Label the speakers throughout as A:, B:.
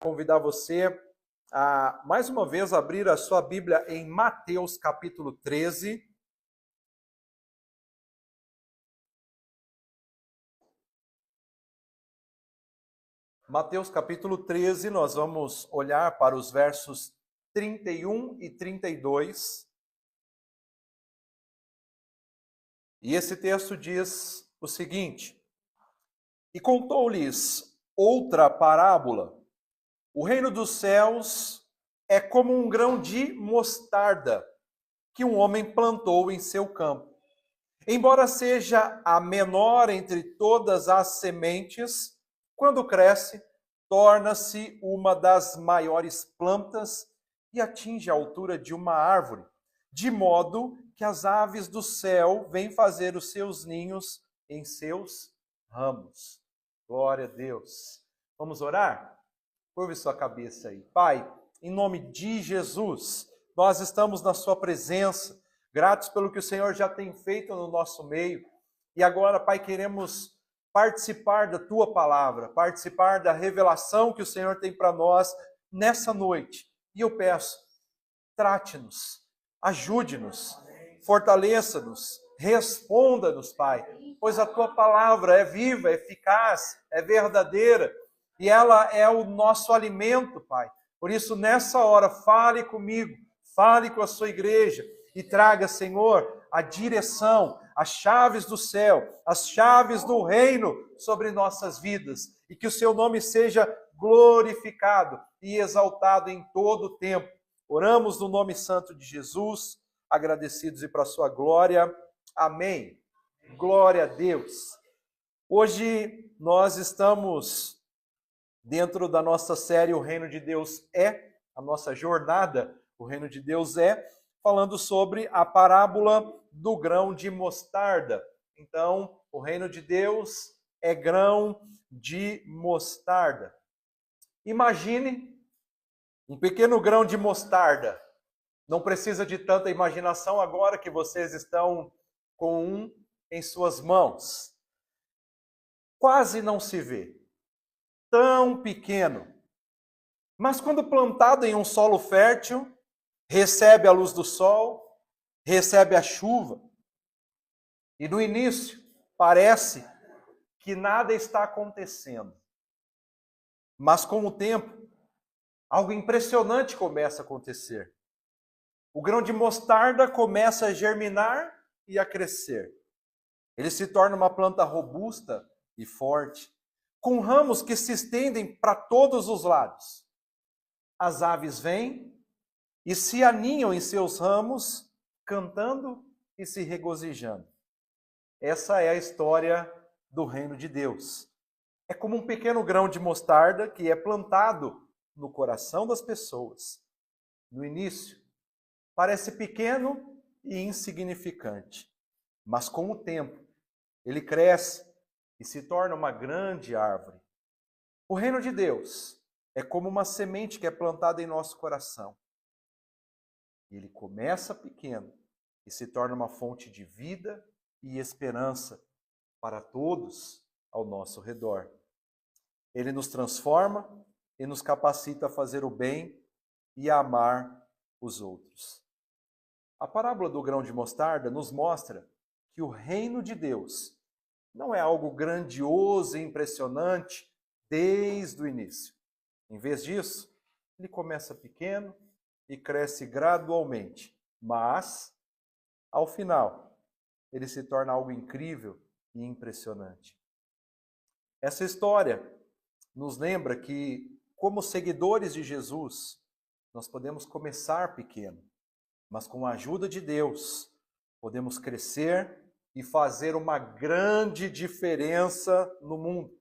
A: convidar você a, mais uma vez, abrir a sua Bíblia em Mateus capítulo 13. Mateus capítulo 13, nós vamos olhar para os versos 31 e 32. E esse texto diz o seguinte: E contou-lhes outra parábola. O reino dos céus é como um grão de mostarda que um homem plantou em seu campo. Embora seja a menor entre todas as sementes, quando cresce, torna-se uma das maiores plantas e atinge a altura de uma árvore, de modo que as aves do céu vêm fazer os seus ninhos em seus ramos. Glória a Deus. Vamos orar? Curve sua cabeça aí. Pai, em nome de Jesus, nós estamos na sua presença, gratos pelo que o Senhor já tem feito no nosso meio. E agora, Pai, queremos participar da tua palavra, participar da revelação que o Senhor tem para nós nessa noite. E eu peço, trate-nos, ajude-nos, fortaleça-nos, responda-nos, Pai, pois a tua palavra é viva, é eficaz, é verdadeira, e ela é o nosso alimento, Pai. Por isso, nessa hora, fale comigo, fale com a sua igreja e traga, Senhor, a direção, as chaves do céu, as chaves do reino sobre nossas vidas, e que o seu nome seja glorificado e exaltado em todo o tempo. Oramos no nome santo de Jesus, agradecidos e para a sua glória. Amém. Glória a Deus. Hoje nós estamos dentro da nossa série O Reino de Deus é, a nossa jornada, O Reino de Deus é, falando sobre a parábola do grão de mostarda. Então, o reino de Deus é grão de mostarda. Imagine um pequeno grão de mostarda. Não precisa de tanta imaginação agora que vocês estão com um em suas mãos. Quase não se vê. Tão pequeno. Mas quando plantado em um solo fértil, recebe a luz do sol, recebe a chuva. E no início, parece que nada está acontecendo. Mas com o tempo, algo impressionante começa a acontecer. O grão de mostarda começa a germinar e a crescer. Ele se torna uma planta robusta e forte, com ramos que se estendem para todos os lados. As aves vêm e se aninham em seus ramos, cantando e se regozijando. Essa é a história do reino de Deus. É como um pequeno grão de mostarda que é plantado no coração das pessoas. No início, parece pequeno e insignificante, mas com o tempo, ele cresce e se torna uma grande árvore. O reino de Deus é como uma semente que é plantada em nosso coração. Ele começa pequeno e se torna uma fonte de vida e esperança para todos ao nosso redor. Ele nos transforma e nos capacita a fazer o bem e a amar os outros. A parábola do grão de mostarda nos mostra que o reino de Deus não é algo grandioso e impressionante desde o início. Em vez disso, ele começa pequeno e cresce gradualmente, mas, ao final, ele se torna algo incrível e impressionante. Essa história nos lembra que, como seguidores de Jesus, nós podemos começar pequeno, mas com a ajuda de Deus, podemos crescer e fazer uma grande diferença no mundo.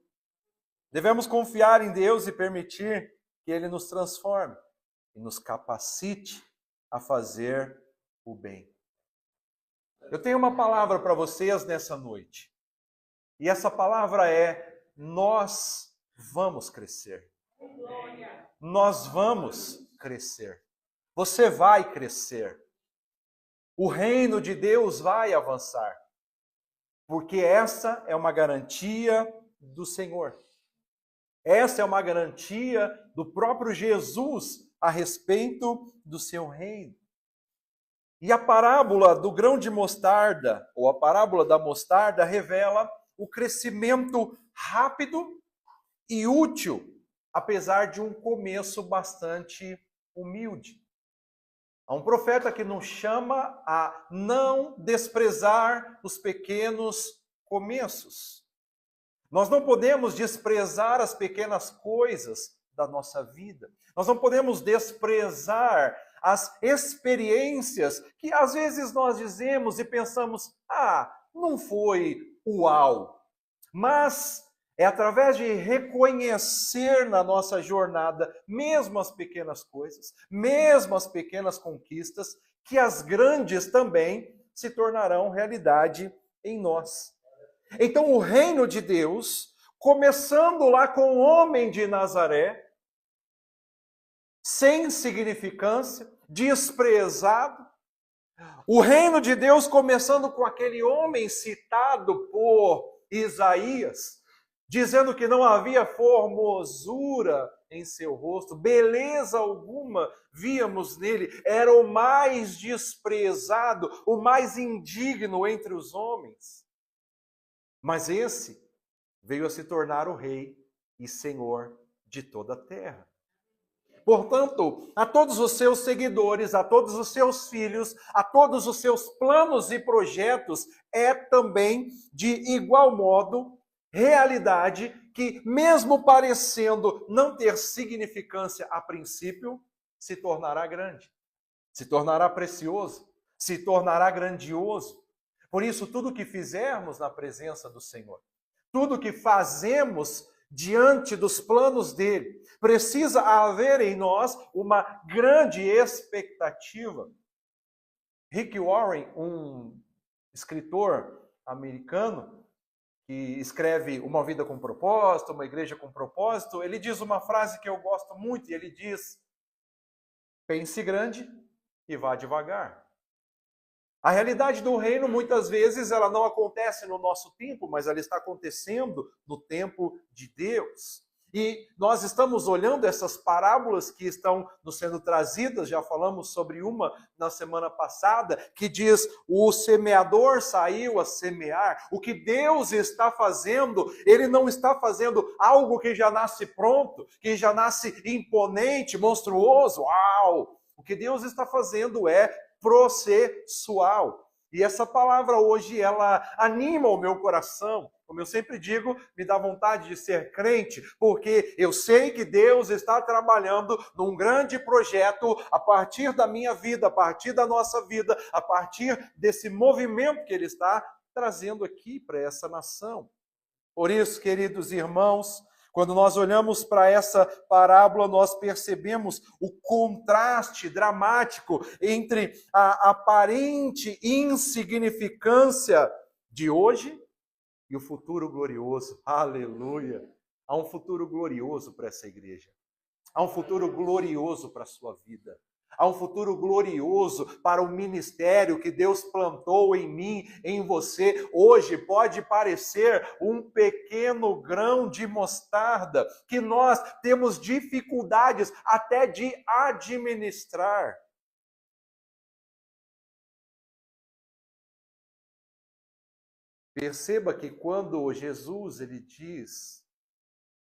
A: Devemos confiar em Deus e permitir que Ele nos transforme e nos capacite a fazer o bem. Eu tenho uma palavra para vocês nessa noite. E essa palavra é: nós vamos crescer. Nós vamos crescer. Você vai crescer. O reino de Deus vai avançar. Porque essa é uma garantia do Senhor. Essa é uma garantia do próprio Jesus a respeito do seu reino. E a parábola do grão de mostarda, ou a parábola da mostarda, revela o crescimento rápido e útil, apesar de um começo bastante humilde. Há um profeta que nos chama a não desprezar os pequenos começos. Nós não podemos desprezar as pequenas coisas da nossa vida. Nós não podemos desprezar as experiências que às vezes nós dizemos e pensamos, não foi uau. Mas é através de reconhecer na nossa jornada, mesmo as pequenas coisas, mesmo as pequenas conquistas, que as grandes também se tornarão realidade em nós. Então, o reino de Deus, começando lá com o homem de Nazaré, sem significância, desprezado. O reino de Deus começando com aquele homem citado por Isaías, dizendo que não havia formosura em seu rosto, beleza alguma víamos nele, era o mais desprezado, o mais indigno entre os homens. Mas esse veio a se tornar o rei e senhor de toda a terra. Portanto, a todos os seus seguidores, a todos os seus filhos, a todos os seus planos e projetos, é também, de igual modo, realidade que, mesmo parecendo não ter significância a princípio, se tornará grande, se tornará precioso, se tornará grandioso. Por isso, tudo que fizermos na presença do Senhor, tudo que fazemos diante dos planos dele, precisa haver em nós uma grande expectativa. Rick Warren, um escritor americano, que escreve Uma Vida com Propósito, Uma Igreja com Propósito, ele diz uma frase que eu gosto muito, e ele diz: pense grande e vá devagar. A realidade do reino, muitas vezes, ela não acontece no nosso tempo, mas ela está acontecendo no tempo de Deus. E nós estamos olhando essas parábolas que estão nos sendo trazidas, já falamos sobre uma na semana passada, que diz: o semeador saiu a semear. O que Deus está fazendo, Ele não está fazendo algo que já nasce pronto, que já nasce imponente, monstruoso. Uau! O que Deus está fazendo é processual. E essa palavra hoje, ela anima o meu coração. Como eu sempre digo, me dá vontade de ser crente, porque eu sei que Deus está trabalhando num grande projeto a partir da minha vida, a partir da nossa vida, a partir desse movimento que Ele está trazendo aqui para essa nação. Por isso, queridos irmãos, quando nós olhamos para essa parábola, nós percebemos o contraste dramático entre a aparente insignificância de hoje e o futuro glorioso. Aleluia! Há um futuro glorioso para essa igreja. Há um futuro glorioso para a sua vida. Há um futuro glorioso para o ministério que Deus plantou em mim, em você. Hoje pode parecer um pequeno grão de mostarda que nós temos dificuldades até de administrar. Perceba que quando Jesus ele diz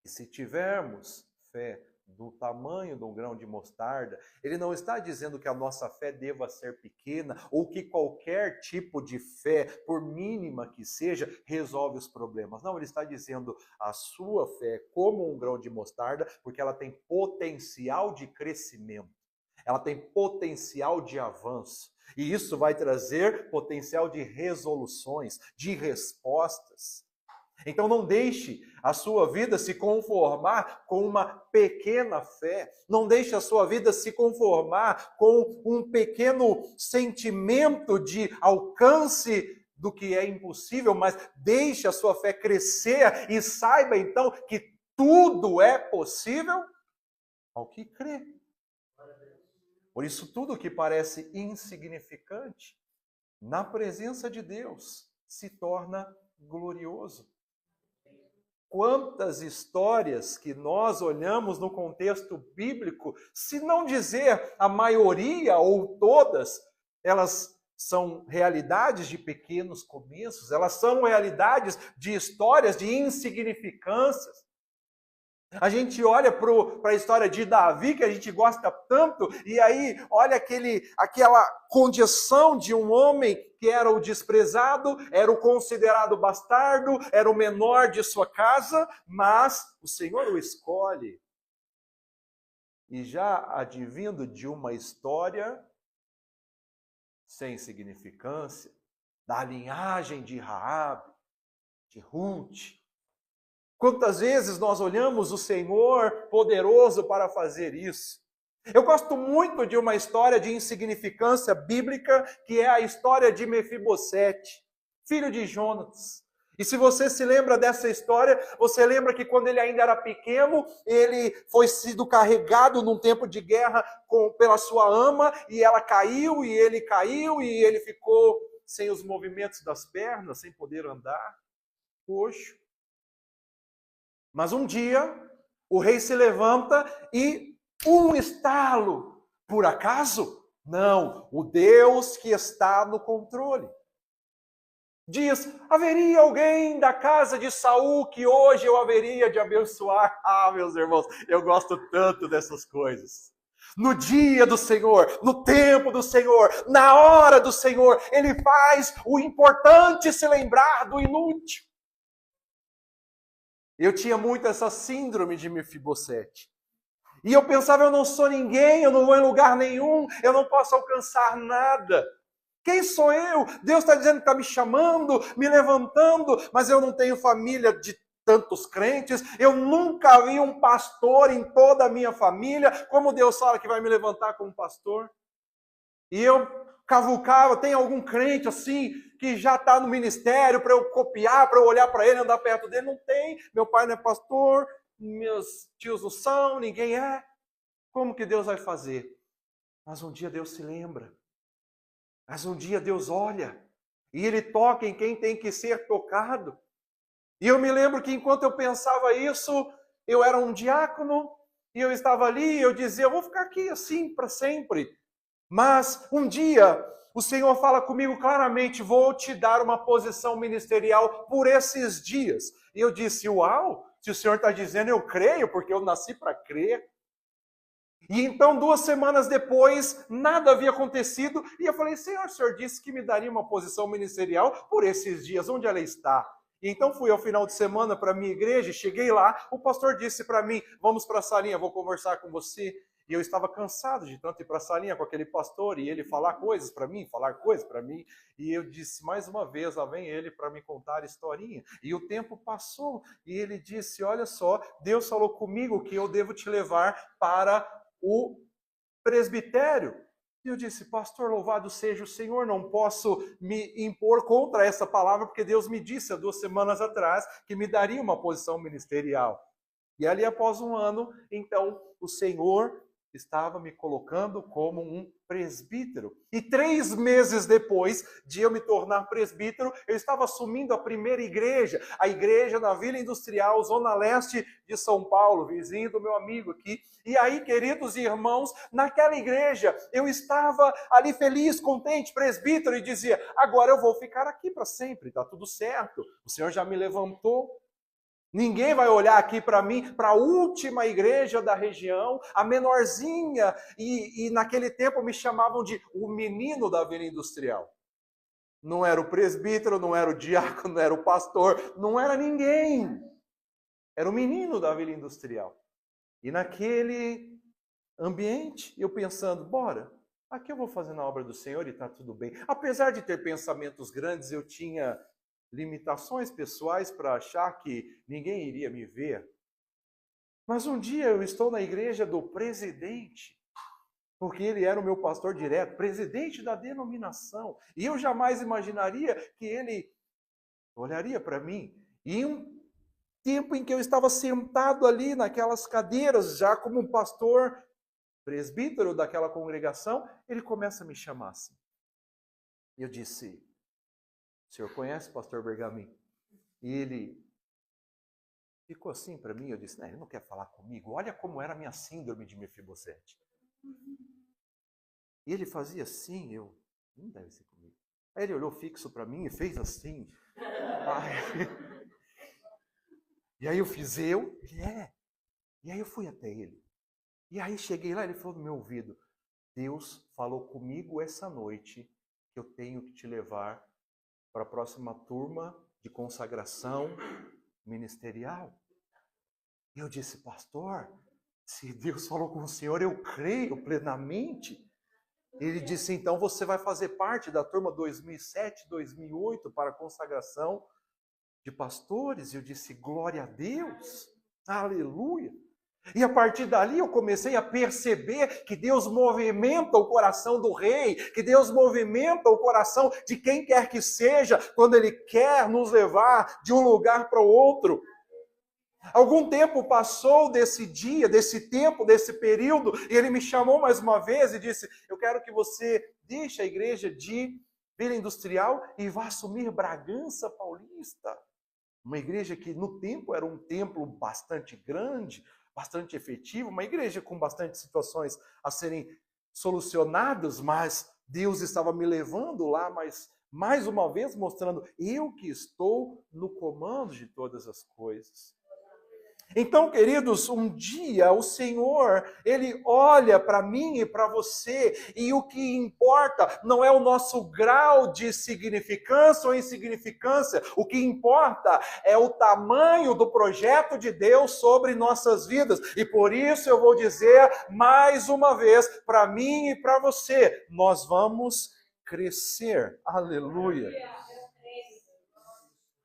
A: que se tivermos fé do tamanho de um grão de mostarda, ele não está dizendo que a nossa fé deva ser pequena ou que qualquer tipo de fé, por mínima que seja, resolve os problemas. Não, ele está dizendo a sua fé como um grão de mostarda, porque ela tem potencial de crescimento, ela tem potencial de avanço. E isso vai trazer potencial de resoluções, de respostas. Então não deixe a sua vida se conformar com uma pequena fé. Não deixe a sua vida se conformar com um pequeno sentimento de alcance do que é impossível, mas deixe a sua fé crescer e saiba então que tudo é possível ao que crê. Por isso tudo que parece insignificante, na presença de Deus, se torna glorioso. quantas histórias que nós olhamos no contexto bíblico, se não dizer a maioria ou todas, elas são realidades de pequenos começos, elas são realidades de histórias de insignificâncias. A gente olha para a história de Davi, que a gente gosta tanto, e aí olha aquela condição de um homem que era o desprezado, era o considerado bastardo, era o menor de sua casa, mas o Senhor o escolhe. E já advindo de uma história sem significância, da linhagem de Raabe, de Ruth. Quantas vezes nós olhamos o Senhor poderoso para fazer isso? Eu gosto muito de uma história de insignificância bíblica, que é a história de Mefibosete, filho de Jonatas. E se você se lembra dessa história, você lembra que quando ele ainda era pequeno, ele foi sido carregado num tempo de guerra pela sua ama, e ela caiu, e ele ficou sem os movimentos das pernas, sem poder andar, coxo. Mas um dia, o rei se levanta e um estalo. Por acaso? Não, o Deus que está no controle. Diz, haveria alguém da casa de Saul que hoje eu haveria de abençoar. Ah, meus irmãos, eu gosto tanto dessas coisas. No dia do Senhor, no tempo do Senhor, na hora do Senhor, Ele faz o importante se lembrar do inútil. Eu tinha muito essa síndrome de Mefibosete. E eu pensava, eu não sou ninguém, eu não vou em lugar nenhum, eu não posso alcançar nada. Quem sou eu? Deus está dizendo que está me chamando, me levantando, mas eu não tenho família de tantos crentes, eu nunca vi um pastor em toda a minha família, como Deus fala que vai me levantar como pastor? E eu cavucava, tem algum crente assim, que já está no ministério, para eu copiar, para eu olhar para ele, andar perto dele? Não tem, meu pai não é pastor, meus tios não são, ninguém é. Como que Deus vai fazer? Mas um dia Deus se lembra. Mas um dia Deus olha. E Ele toca em quem tem que ser tocado. E eu me lembro que enquanto eu pensava isso, eu era um diácono, e eu estava ali, e eu dizia, eu vou ficar aqui assim para sempre. Mas um dia o Senhor fala comigo claramente, vou te dar uma posição ministerial por esses dias. E eu disse, uau, se o Senhor está dizendo, eu creio, porque eu nasci para crer. E então, 2 semanas depois, nada havia acontecido, e eu falei, Senhor, o Senhor disse que me daria uma posição ministerial por esses dias, onde ela está? E então fui ao final de semana para a minha igreja, cheguei lá, o pastor disse para mim, vamos para a salinha, vou conversar com você. E eu estava cansado de tanto ir para a salinha com aquele pastor, e ele falar coisas para mim, e eu disse, mais uma vez, lá vem ele para me contar a historinha. E o tempo passou, e ele disse, olha só, Deus falou comigo que eu devo te levar para o presbitério. E eu disse, pastor, louvado seja o Senhor, não posso me impor contra essa palavra, porque Deus me disse há 2 semanas atrás que me daria uma posição ministerial. E ali após um ano, então, o Senhor estava me colocando como um presbítero. E 3 meses depois de eu me tornar presbítero, eu estava assumindo a primeira igreja, a igreja na Vila Industrial, Zona Leste de São Paulo, vizinho do meu amigo aqui. E aí, queridos irmãos, naquela igreja, eu estava ali feliz, contente, presbítero, e dizia, agora eu vou ficar aqui para sempre, está tudo certo, o Senhor já me levantou. Ninguém vai olhar aqui para mim, para a última igreja da região, a menorzinha, e naquele tempo me chamavam de o menino da Vila Industrial. Não era o presbítero, não era o diácono, não era o pastor, não era ninguém. Era o menino da Vila Industrial. E naquele ambiente, eu pensando, bora, aqui eu vou fazendo a obra do Senhor e está tudo bem. Apesar de ter pensamentos grandes, eu tinha limitações pessoais para achar que ninguém iria me ver. Mas um dia eu estou na igreja do presidente, porque ele era o meu pastor direto, presidente da denominação, e eu jamais imaginaria que ele olharia para mim. E um tempo em que eu estava sentado ali naquelas cadeiras, já como um pastor presbítero daquela congregação, ele começa a me chamar assim. E eu disse, o senhor conhece o pastor Bergamin? E ele, ficou assim para mim, eu disse, ele não quer falar comigo, olha como era a minha síndrome de Mefibosete. E ele fazia assim, não deve ser comigo. Aí ele olhou fixo para mim e fez assim. E aí eu fiz ele E aí eu fui até ele. E aí cheguei lá, ele falou no meu ouvido, Deus falou comigo essa noite que eu tenho que te levar para a próxima turma de consagração ministerial. E eu disse, pastor, se Deus falou com o senhor, eu creio plenamente. Ele disse, então você vai fazer parte da turma 2007, 2008 para a consagração de pastores. E eu disse, glória a Deus, aleluia. E a partir dali eu comecei a perceber que Deus movimenta o coração do rei, que Deus movimenta o coração de quem quer que seja, quando Ele quer nos levar de um lugar para o outro. Algum tempo passou desse dia, desse tempo, desse período, e ele me chamou mais uma vez e disse, eu quero que você deixe a igreja de Vila Industrial e vá assumir Bragança Paulista. Uma igreja que no tempo era um templo bastante grande, bastante efetivo, uma igreja com bastante situações a serem solucionadas, mas Deus estava me levando lá, mas mais uma vez mostrando, eu que estou no comando de todas as coisas. Então, queridos, um dia o Senhor, Ele olha para mim e para você, e o que importa não é o nosso grau de significância ou insignificância, o que importa é o tamanho do projeto de Deus sobre nossas vidas. E por isso eu vou dizer mais uma vez, para mim e para você, nós vamos crescer. Aleluia.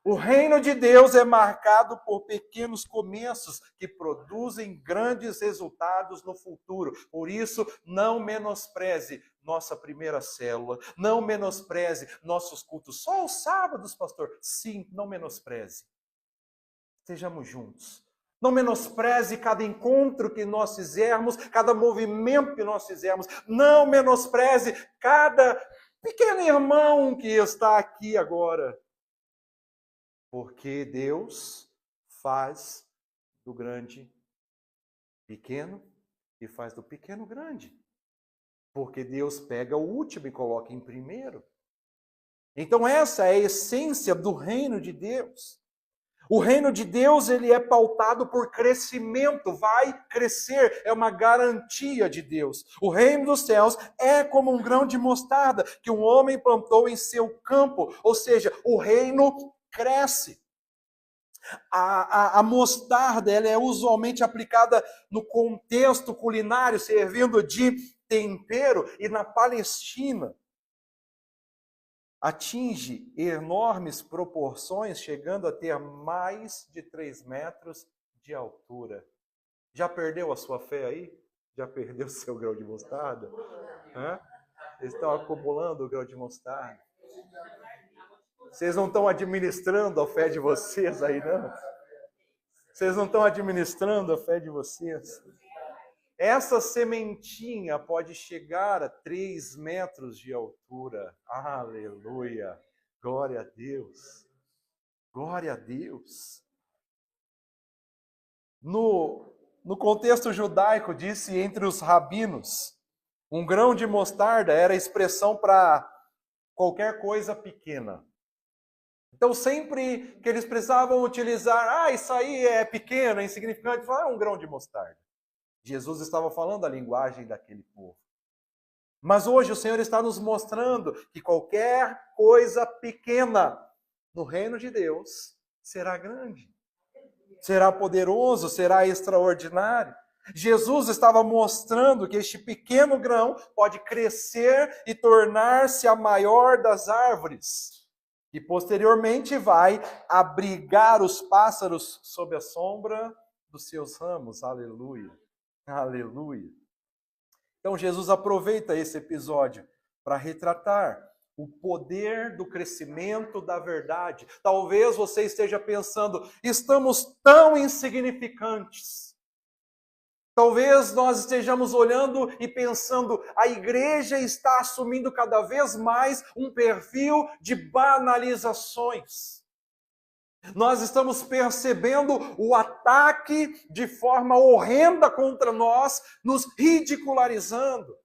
A: O reino de Deus é marcado por pequenos começos que produzem grandes resultados no futuro. Por isso, não menospreze nossa primeira célula, não menospreze nossos cultos. Só os sábados, pastor? Sim, não menospreze. Estejamos juntos. Não menospreze cada encontro que nós fizermos, cada movimento que nós fizermos. Não menospreze cada pequeno irmão que está aqui agora. Porque Deus faz do grande pequeno e faz do pequeno grande. Porque Deus pega o último e coloca em primeiro. Então essa é a essência do reino de Deus. O reino de Deus, ele é pautado por crescimento, vai crescer, é uma garantia de Deus. O reino dos céus é como um grão de mostarda que um homem plantou em seu campo, ou seja, o reino cresce. A mostarda ela é usualmente aplicada no contexto culinário, servindo de tempero, e na Palestina atinge enormes proporções, chegando a ter mais de 3 metros de altura. Já perdeu a sua fé aí? Já perdeu o seu grão de mostarda? Eles estão acumulando o grão de mostarda. Vocês não estão administrando a fé de vocês aí, não? Vocês não estão administrando a fé de vocês? Essa sementinha pode chegar a 3 metros de altura. Aleluia! Glória a Deus! Glória a Deus! No contexto judaico, disse entre os rabinos, um grão de mostarda era a expressão para qualquer coisa pequena. Então, sempre que eles precisavam utilizar, isso aí é pequeno, é insignificante, é um grão de mostarda. Jesus estava falando a linguagem daquele povo. Mas hoje o Senhor está nos mostrando que qualquer coisa pequena no reino de Deus será grande, será poderoso, será extraordinário. Jesus estava mostrando que este pequeno grão pode crescer e tornar-se a maior das árvores. E posteriormente vai abrigar os pássaros sob a sombra dos seus ramos. Aleluia. Aleluia. Então Jesus aproveita esse episódio para retratar o poder do crescimento da verdade. Talvez você esteja pensando, estamos tão insignificantes. Talvez nós estejamos olhando e pensando, a igreja está assumindo cada vez mais um perfil de banalizações. Nós estamos percebendo o ataque de forma horrenda contra nós, nos ridicularizando.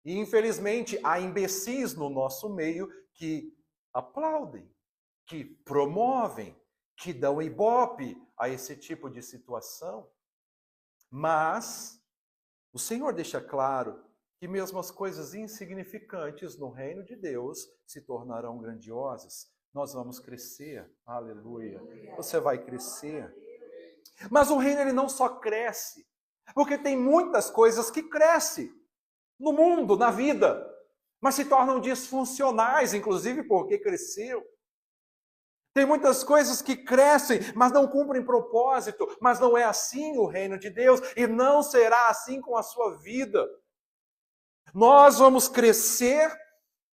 A: E, infelizmente, há imbecis no nosso meio que aplaudem, que promovem, que dão ibope a esse tipo de situação. Mas o Senhor deixa claro que mesmo as coisas insignificantes no reino de Deus se tornarão grandiosas. Nós vamos crescer, aleluia. Você vai crescer. Mas o reino ele não só cresce, porque tem muitas coisas que crescem no mundo, na vida, mas se tornam disfuncionais, inclusive porque cresceu. Tem muitas coisas que crescem, mas não cumprem propósito, mas não é assim o reino de Deus, e não será assim com a sua vida. Nós vamos crescer,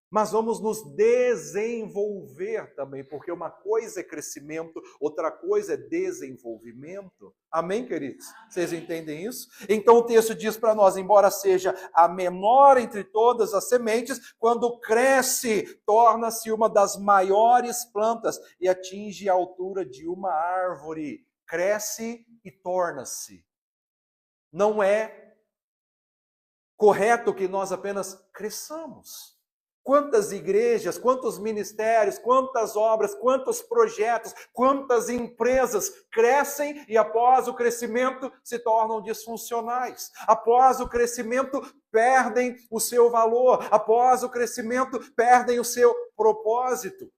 A: mas vamos nos desenvolver também, porque uma coisa é crescimento, outra coisa é desenvolvimento. Amém, queridos? Vocês entendem isso? Então o texto diz para nós, embora seja a menor entre todas as sementes, quando cresce, torna-se uma das maiores plantas e atinge a altura de uma árvore. Cresce e torna-se. Não é correto que nós apenas cresçamos. Quantas igrejas, quantos ministérios, quantas obras, quantos projetos, quantas empresas crescem e após o crescimento se tornam disfuncionais. Após o crescimento perdem o seu valor, após o crescimento perdem o seu propósito.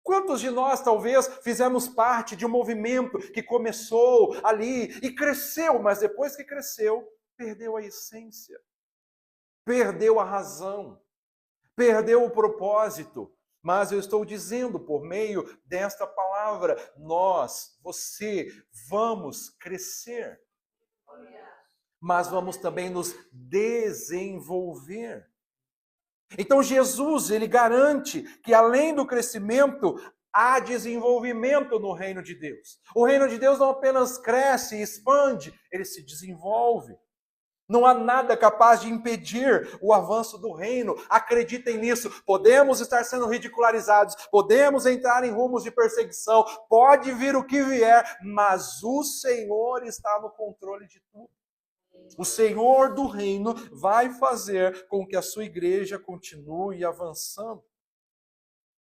A: Quantos de nós talvez fizemos parte de um movimento que começou ali e cresceu, mas depois que cresceu, perdeu a essência, perdeu a razão, perdeu o propósito. Mas eu estou dizendo por meio desta palavra, nós, você, vamos crescer. Mas vamos também nos desenvolver. Então Jesus, ele garante que além do crescimento, há desenvolvimento no reino de Deus. O reino de Deus não apenas cresce e expande, ele se desenvolve. Não há nada capaz de impedir o avanço do reino. Acreditem nisso. Podemos estar sendo ridicularizados, podemos entrar em rumos de perseguição, pode vir o que vier, mas o Senhor está no controle de tudo. O Senhor do reino vai fazer com que a sua igreja continue avançando.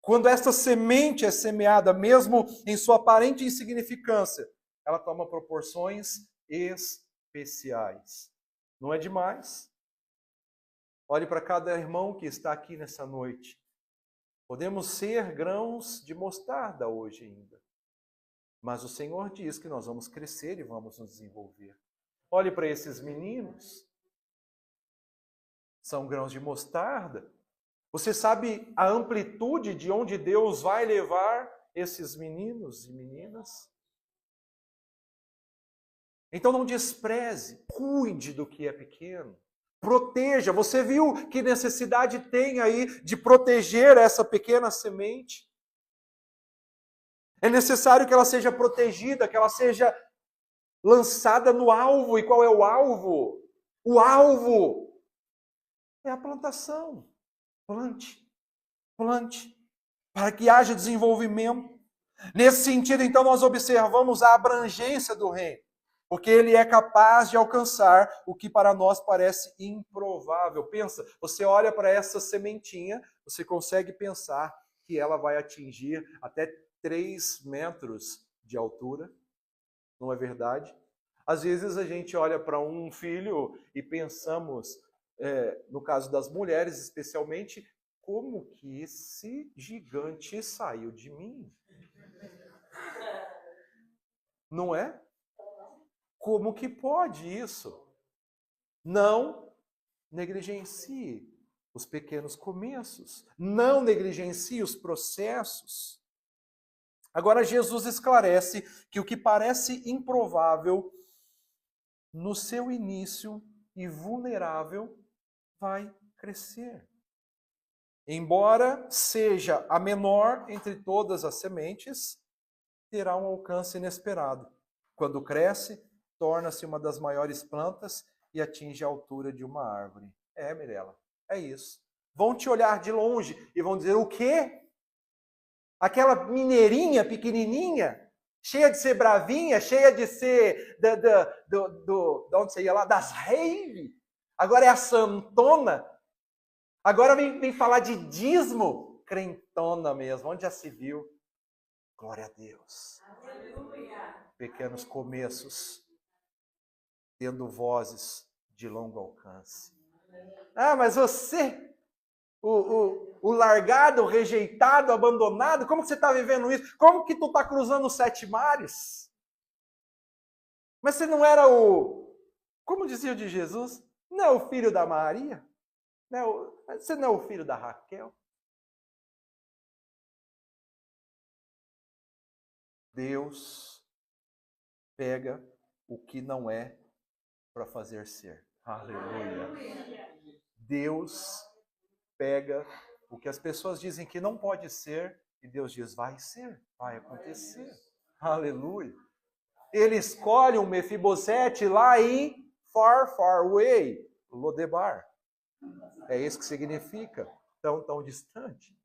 A: Quando esta semente é semeada, mesmo em sua aparente insignificância, ela toma proporções especiais. Não é demais? Olhe para cada irmão que está aqui nessa noite. Podemos ser grãos de mostarda hoje ainda. Mas o Senhor diz que nós vamos crescer e vamos nos desenvolver. Olhe para esses meninos. São grãos de mostarda. Você sabe a amplitude de onde Deus vai levar esses meninos e meninas? Então não despreze, cuide do que é pequeno, proteja. Você viu que necessidade tem aí de proteger essa pequena semente? É necessário que ela seja protegida, que ela seja lançada no alvo. E qual é o alvo? O alvo é a plantação. Plante, plante, para que haja desenvolvimento. Nesse sentido, então, nós observamos a abrangência do reino. Porque ele é capaz de alcançar o que para nós parece improvável. Pensa, você olha para essa sementinha, você consegue pensar que ela vai atingir até 3 metros de altura. Não é verdade? Às vezes a gente olha para um filho e pensamos, no caso das mulheres especialmente, como que esse gigante saiu de mim? Não é? Como que pode isso? Não negligencie os pequenos começos. Não negligencie os processos. Agora, Jesus esclarece que o que parece improvável no seu início e vulnerável vai crescer. Embora seja a menor entre todas as sementes, terá um alcance inesperado. Quando cresce, torna-se uma das maiores plantas e atinge a altura de uma árvore. Mirela, é isso. Vão te olhar de longe e vão dizer, o quê? aquela mineirinha pequenininha, cheia de ser bravinha, cheia de ser de onde você ia lá? Das raves. Agora é a santona. Agora vem falar de dízimo. Crentona mesmo. Onde já se viu? Glória a Deus. Aleluia. Pequenos começos, tendo vozes de longo alcance. Ah, mas você, o largado, o rejeitado, o abandonado, como que você está vivendo isso? Como que tu está cruzando os 7 mares? Mas você não era como dizia o de Jesus, não é o filho da Maria? Você não é o filho da Raquel? Deus pega o que não é para fazer ser. Aleluia. Deus pega o que as pessoas dizem que não pode ser e Deus diz, vai ser, vai acontecer. Aleluia. Ele escolhe um Mefibosete lá em far, far away, Lodebar. É isso que significa, tão distante.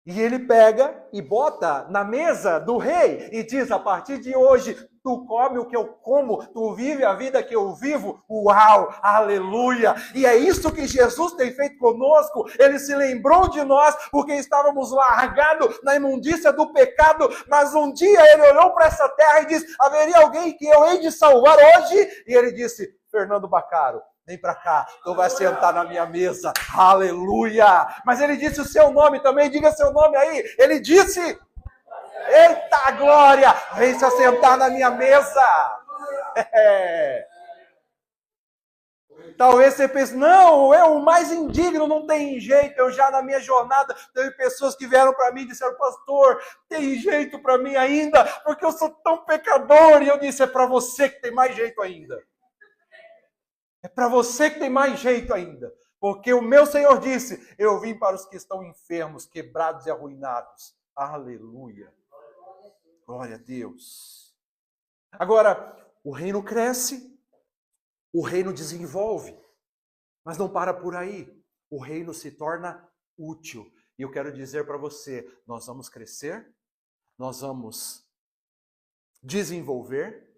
A: E ele pega e bota na mesa do rei e diz, a partir de hoje, tu come o que eu como, tu vive a vida que eu vivo. Uau, aleluia! E é isso que Jesus tem feito conosco. Ele se lembrou de nós porque estávamos largados na imundícia do pecado, mas um dia ele olhou para essa terra e disse, haveria alguém que eu hei de salvar hoje? E ele disse, Fernando Bacaro, vem para cá, tu vai sentar na minha mesa, aleluia! Mas ele disse o seu nome também, diga seu nome aí. Ele disse, eita glória, vem se assentar na minha mesa. Talvez você pense, não, eu o mais indigno, não tem jeito. Eu já na minha jornada, teve pessoas que vieram para mim e disseram, pastor, tem jeito para mim ainda, porque eu sou tão pecador. E eu disse, é para você que tem mais jeito ainda. É para você que tem mais jeito ainda. Porque o meu Senhor disse, eu vim para os que estão enfermos, quebrados e arruinados. Aleluia. Glória a Deus. Agora, o reino cresce, o reino desenvolve, mas não para por aí. O reino se torna útil. E eu quero dizer para você, nós vamos crescer, nós vamos desenvolver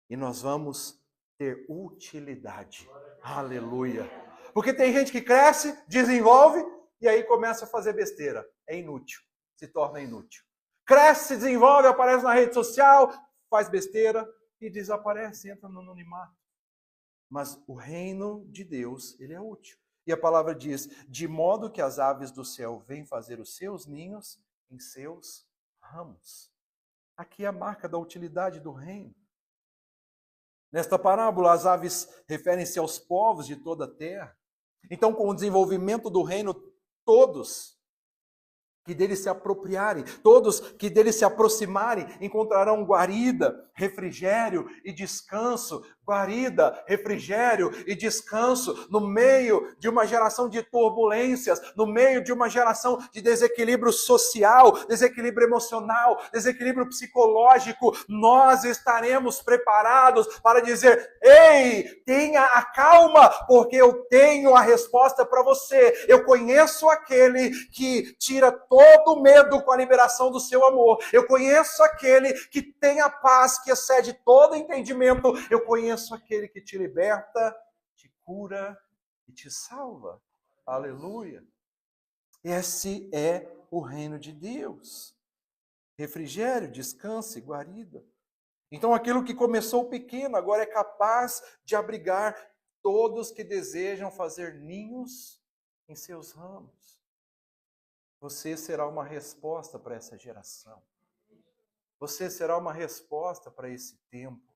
A: e nós vamos ter utilidade. Aleluia. Porque tem gente que cresce, desenvolve e aí começa a fazer besteira. É inútil. Se torna inútil. Cresce, desenvolve, aparece na rede social, faz besteira e desaparece, entra no anonimato. Mas o reino de Deus, ele é útil. E a palavra diz, de modo que as aves do céu vêm fazer os seus ninhos em seus ramos. Aqui é a marca da utilidade do reino. Nesta parábola, as aves referem-se aos povos de toda a terra. Então, com o desenvolvimento do reino, todos que dele se apropriarem, todos que dele se aproximarem, encontrarão guarida, refrigério e descanso. Guarida, refrigério e descanso no meio de uma geração de turbulências, no meio de uma geração de desequilíbrio social, desequilíbrio emocional, desequilíbrio psicológico. Nós estaremos preparados para dizer, ei, tenha a calma, porque eu tenho a resposta para você. Eu conheço aquele que tira todo o medo com a liberação do seu amor. Eu conheço aquele que tem a paz que excede todo entendimento. Eu conheço aquele que te liberta, te cura e te salva. Aleluia. Esse é o reino de Deus. Refrigério, descanso e guarida. Então aquilo que começou pequeno agora é capaz de abrigar todos que desejam fazer ninhos em seus ramos. Você será uma resposta para essa geração. Você será uma resposta para esse tempo.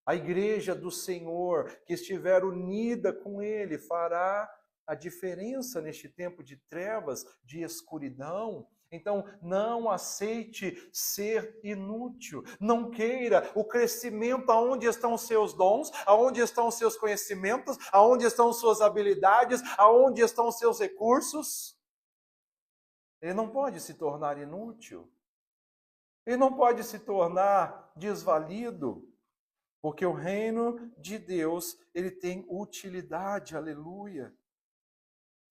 A: A igreja do Senhor que estiver unida com Ele fará a diferença neste tempo de trevas, de escuridão. Então, não aceite ser inútil. Não queira o crescimento aonde estão os seus dons, aonde estão os seus conhecimentos, aonde estão suas habilidades, aonde estão os seus recursos. Ele não pode se tornar inútil. Ele não pode se tornar desvalido. Porque o reino de Deus, ele tem utilidade, aleluia.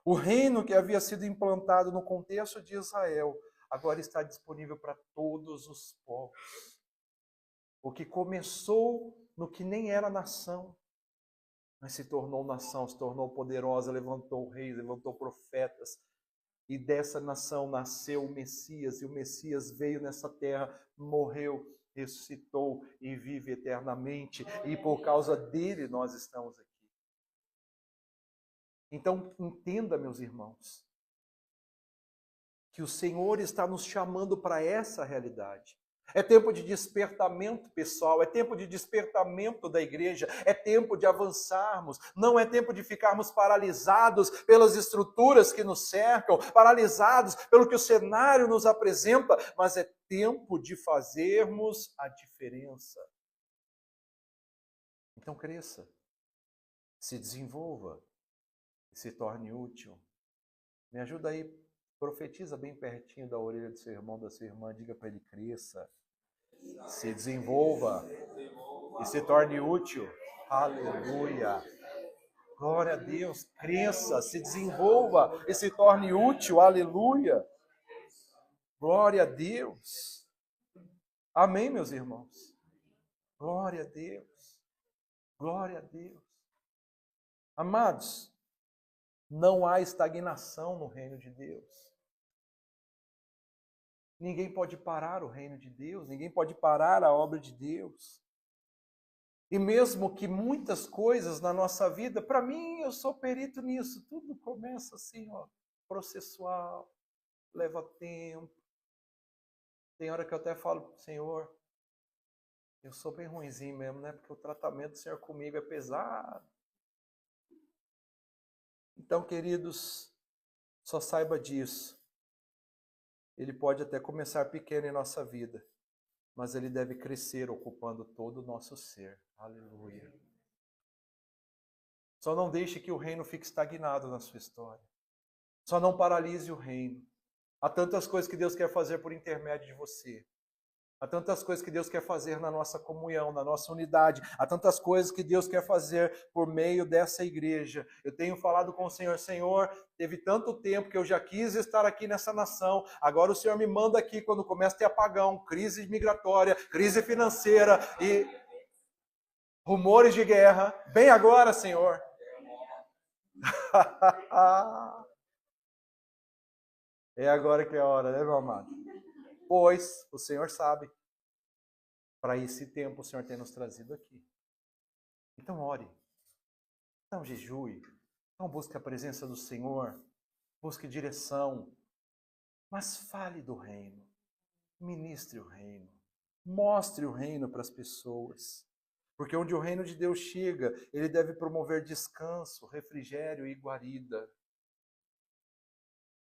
A: O reino que havia sido implantado no contexto de Israel agora está disponível para todos os povos. O que começou no que nem era nação, mas se tornou nação, se tornou poderosa, levantou reis, levantou profetas. E dessa nação nasceu o Messias, e o Messias veio nessa terra, morreu, ressuscitou e vive eternamente. E por causa dele nós estamos aqui. Então, entenda, meus irmãos, que o Senhor está nos chamando para essa realidade. É tempo de despertamento pessoal, é tempo de despertamento da igreja, é tempo de avançarmos, não é tempo de ficarmos paralisados pelas estruturas que nos cercam, paralisados pelo que o cenário nos apresenta, mas é tempo de fazermos a diferença. Então cresça, se desenvolva e se torne útil. Me ajuda aí, profetiza bem pertinho da orelha do seu irmão, da sua irmã, diga para ele: cresça, se desenvolva e se torne útil. Aleluia! Glória a Deus, cresça, se desenvolva e se torne útil. Aleluia! Glória a Deus. Amém, meus irmãos? Glória a Deus. Glória a Deus. Amados, não há estagnação no reino de Deus. Ninguém pode parar o reino de Deus, ninguém pode parar a obra de Deus. E mesmo que muitas coisas na nossa vida, para mim, eu sou perito nisso, tudo começa assim, ó, processual, leva tempo. Tem hora que eu até falo, Senhor, eu sou bem ruinzinho mesmo, né? Porque o tratamento do Senhor comigo é pesado. Então, queridos, só saiba disso. Ele pode até começar pequeno em nossa vida, mas ele deve crescer ocupando todo o nosso ser. Aleluia. Só não deixe que o reino fique estagnado na sua história. Só não paralise o reino. Há tantas coisas que Deus quer fazer por intermédio de você. Há tantas coisas que Deus quer fazer na nossa comunhão, na nossa unidade. Há tantas coisas que Deus quer fazer por meio dessa igreja. Eu tenho falado com o Senhor, Senhor, teve tanto tempo que eu já quis estar aqui nessa nação. Agora o Senhor me manda aqui quando começa a ter apagão, crise migratória, crise financeira e rumores de guerra. Bem agora, Senhor. É agora que é a hora, né, meu amado? Pois o Senhor sabe. Para esse tempo o Senhor tem nos trazido aqui. Então ore. Então jejue. Então busque a presença do Senhor. Busque direção. Mas fale do reino. Ministre o reino. Mostre o reino para as pessoas. Porque onde o reino de Deus chega, ele deve promover descanso, refrigério e guarida.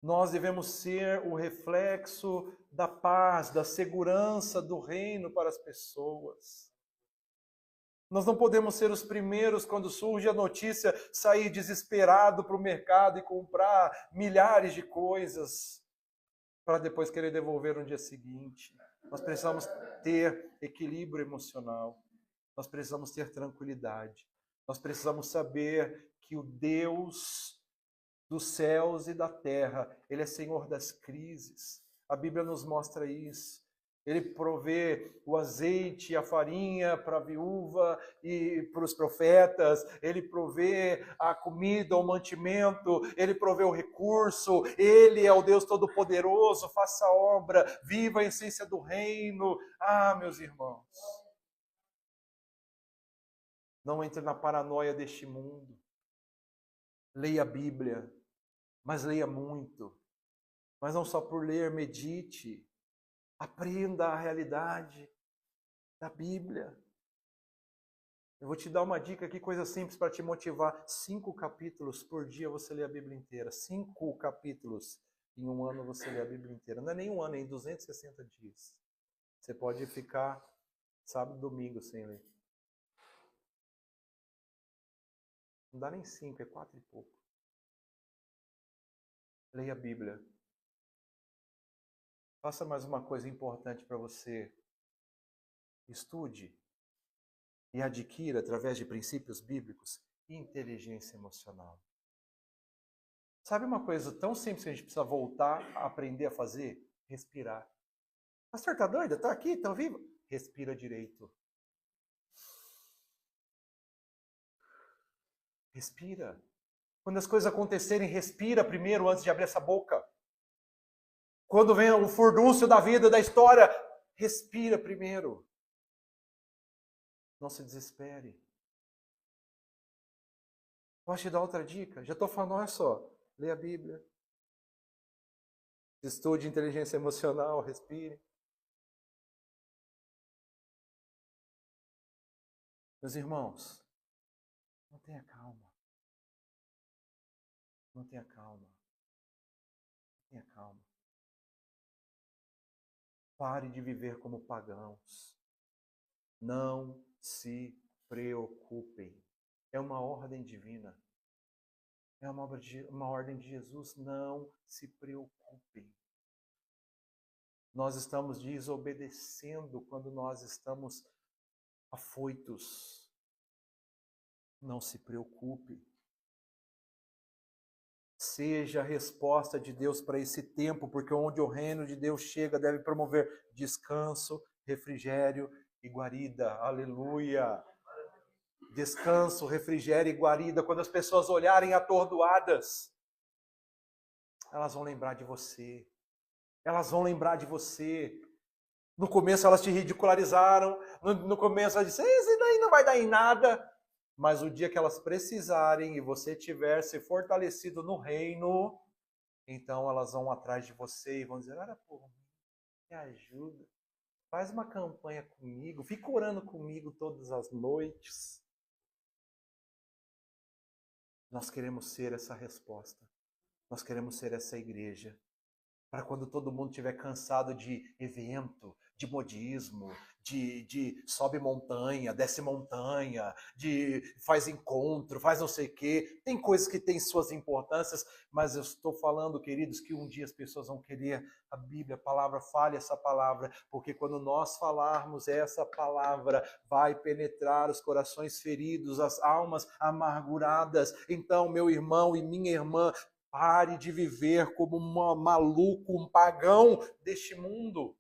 A: Nós devemos ser o reflexo da paz, da segurança do reino para as pessoas. Nós não podemos ser os primeiros, quando surge a notícia, sair desesperado para o mercado e comprar milhares de coisas para depois querer devolver no dia seguinte. Nós precisamos ter equilíbrio emocional. Nós precisamos ter tranquilidade. Nós precisamos saber que o Deus dos céus e da terra, Ele é Senhor das crises. A Bíblia nos mostra isso. Ele provê o azeite e a farinha para a viúva e para os profetas. Ele provê a comida, o mantimento. Ele provê o recurso. Ele é o Deus Todo-Poderoso. Faça a obra. Viva a essência do reino. Ah, meus irmãos. Não entre na paranoia deste mundo. Leia a Bíblia. Mas leia muito. Mas não só por ler, medite. Aprenda a realidade da Bíblia. Eu vou te dar uma dica aqui, coisa simples para te motivar. 5 capítulos por dia você lê a Bíblia inteira. 5 capítulos em um ano você lê a Bíblia inteira. Não é nem um ano, é em 260 dias. Você pode ficar sábado e domingo sem ler. Não dá nem 5, é 4 e pouco. Leia a Bíblia. Faça mais uma coisa importante para você. Estude e adquira, através de princípios bíblicos, inteligência emocional. Sabe uma coisa tão simples que a gente precisa voltar a aprender a fazer? Respirar. Pastor, tá doido? Tá aqui? Tá vivo? Respira direito. Respira. Quando as coisas acontecerem, respira primeiro antes de abrir essa boca. Quando vem o furdúncio da vida, da história, respira primeiro. Não se desespere. Posso te dar outra dica? Já estou falando, olha só, lê a Bíblia. Estude inteligência emocional, respire. Meus irmãos, mantenha calma. Mantenha calma. Mantenha calma. Pare de viver como pagãos. Não se preocupem. É uma ordem divina. É uma ordem de Jesus. Não se preocupem. Nós estamos desobedecendo quando nós estamos afoitos. Não se preocupe. Seja a resposta de Deus para esse tempo, porque onde o reino de Deus chega deve promover descanso, refrigério e guarida. Aleluia! Descanso, refrigério e guarida. Quando as pessoas olharem atordoadas, elas vão lembrar de você. Elas vão lembrar de você. No começo elas te ridicularizaram. No começo elas disseram, isso daí não vai dar em nada. Mas o dia que elas precisarem e você tiver se fortalecido no reino, então elas vão atrás de você e vão dizer, olha, pô, me ajuda. Faz uma campanha comigo. Fica orando comigo todas as noites. Nós queremos ser essa resposta. Nós queremos ser essa igreja. Para quando todo mundo estiver cansado de evento, de modismo, de sobe montanha, desce montanha, de faz encontro, faz não sei o quê. Tem coisas que têm suas importâncias, mas eu estou falando, queridos, que um dia as pessoas vão querer a Bíblia, a palavra, fale essa palavra, porque quando nós falarmos essa palavra, vai penetrar os corações feridos, as almas amarguradas. Então, meu irmão e minha irmã, pare de viver como um maluco, um pagão deste mundo.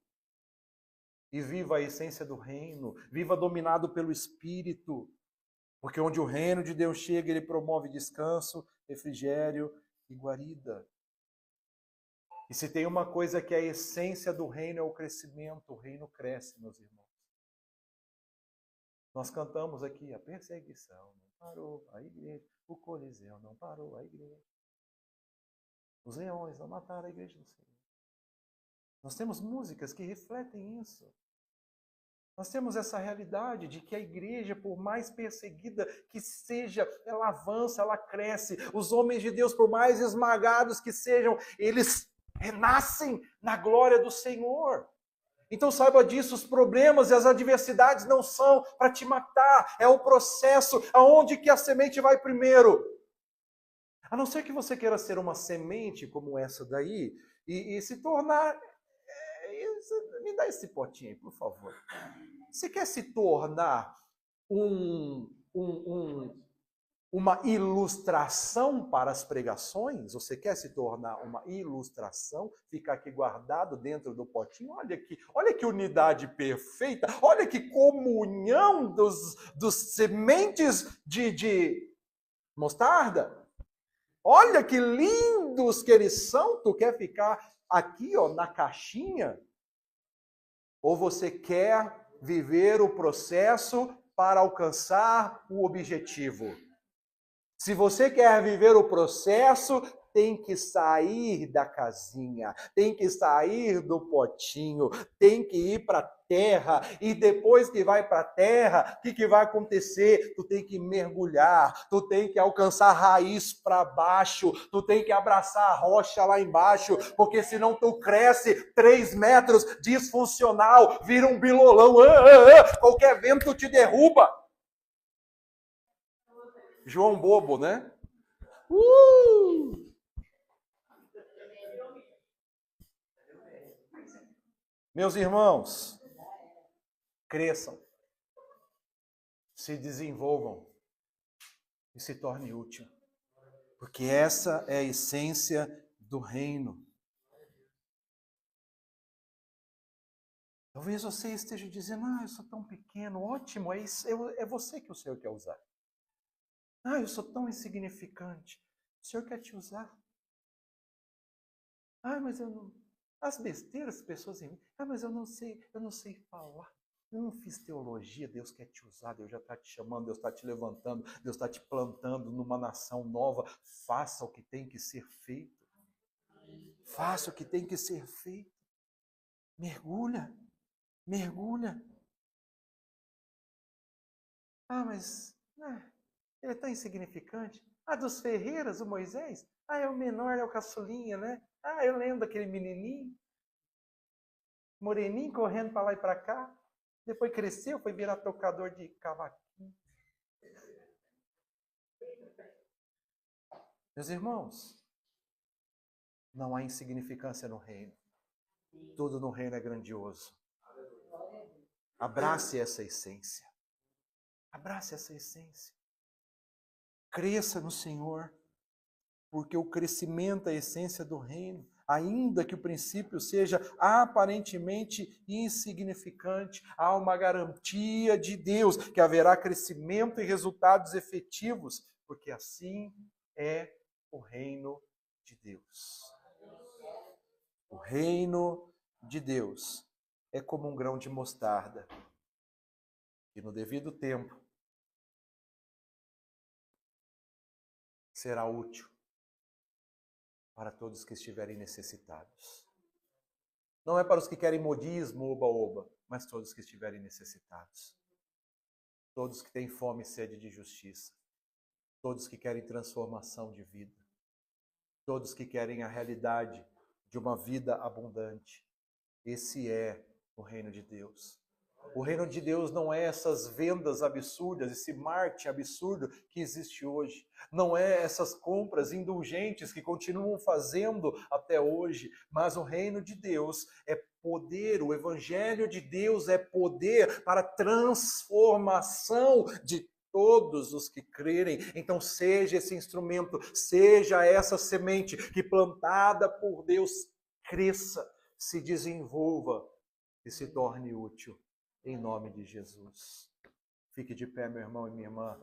A: E viva a essência do reino. Viva dominado pelo Espírito. Porque onde o reino de Deus chega, ele promove descanso, refrigério e guarida. E se tem uma coisa que é a essência do reino, é o crescimento. O reino cresce, meus irmãos. Nós cantamos aqui, a perseguição não parou, a igreja, o Coliseu não parou, a igreja. Os leões não mataram a igreja do Senhor. Nós temos músicas que refletem isso. Nós temos essa realidade de que a igreja, por mais perseguida que seja, ela avança, ela cresce. Os homens de Deus, por mais esmagados que sejam, eles renascem na glória do Senhor. Então saiba disso, os problemas e as adversidades não são para te matar, é o processo, aonde que a semente vai primeiro. A não ser que você queira ser uma semente como essa daí e se tornar... me dá esse potinho aí, por favor. Você quer se tornar uma ilustração para as pregações? Você quer se tornar uma ilustração? Ficar aqui guardado dentro do potinho? Olha que unidade perfeita. Olha que comunhão dos sementes de mostarda. Olha que lindos que eles são. Tu quer ficar aqui, ó, na caixinha? Ou você quer viver o processo para alcançar o objetivo? Se você quer viver o processo, tem que sair da casinha, tem que sair do potinho, tem que ir para a terra. E depois que vai para a terra, o que vai acontecer? Tu tem que mergulhar, tu tem que alcançar a raiz para baixo, tu tem que abraçar a rocha lá embaixo, porque senão tu cresce 3 metros, disfuncional, vira um bilolão, qualquer vento te derruba. João Bobo, né? Meus irmãos, cresçam, se desenvolvam e se tornem útil. Porque essa é a essência do reino. Talvez você esteja dizendo, eu sou tão pequeno, ótimo, é você que o Senhor quer usar. Eu sou tão insignificante, o Senhor quer te usar. Mas eu não... As besteiras, as pessoas em mim, mas eu não sei falar. Eu não fiz teologia, Deus quer te usar, Deus já está te chamando, Deus está te levantando, Deus está te plantando numa nação nova. Faça o que tem que ser feito. Faça o que tem que ser feito. Mergulha. Mas ele é tão insignificante. Dos Ferreiras, o Moisés? É o menor, é o caçulinha, né? Eu lembro daquele menininho, moreninho, correndo para lá e para cá. Depois cresceu, foi virar tocador de cavaquinho. Meus irmãos, não há insignificância no reino. Tudo no reino é grandioso. Abrace essa essência. Abrace essa essência. Cresça no Senhor, porque o crescimento é a essência do reino. Ainda que o princípio seja aparentemente insignificante, há uma garantia de Deus que haverá crescimento e resultados efetivos, porque assim é o reino de Deus. O reino de Deus é como um grão de mostarda, que no devido tempo será útil para todos que estiverem necessitados. Não é para os que querem modismo, oba-oba, mas todos que estiverem necessitados. Todos que têm fome e sede de justiça. Todos que querem transformação de vida. Todos que querem a realidade de uma vida abundante. Esse é o reino de Deus. O reino de Deus não é essas vendas absurdas, esse marketing absurdo que existe hoje. Não é essas compras indulgentes que continuam fazendo até hoje. Mas o reino de Deus é poder, o evangelho de Deus é poder para transformação de todos os que crerem. Então seja esse instrumento, seja essa semente que plantada por Deus cresça, se desenvolva e se torne útil. Em nome de Jesus. Fique de pé, meu irmão e minha irmã.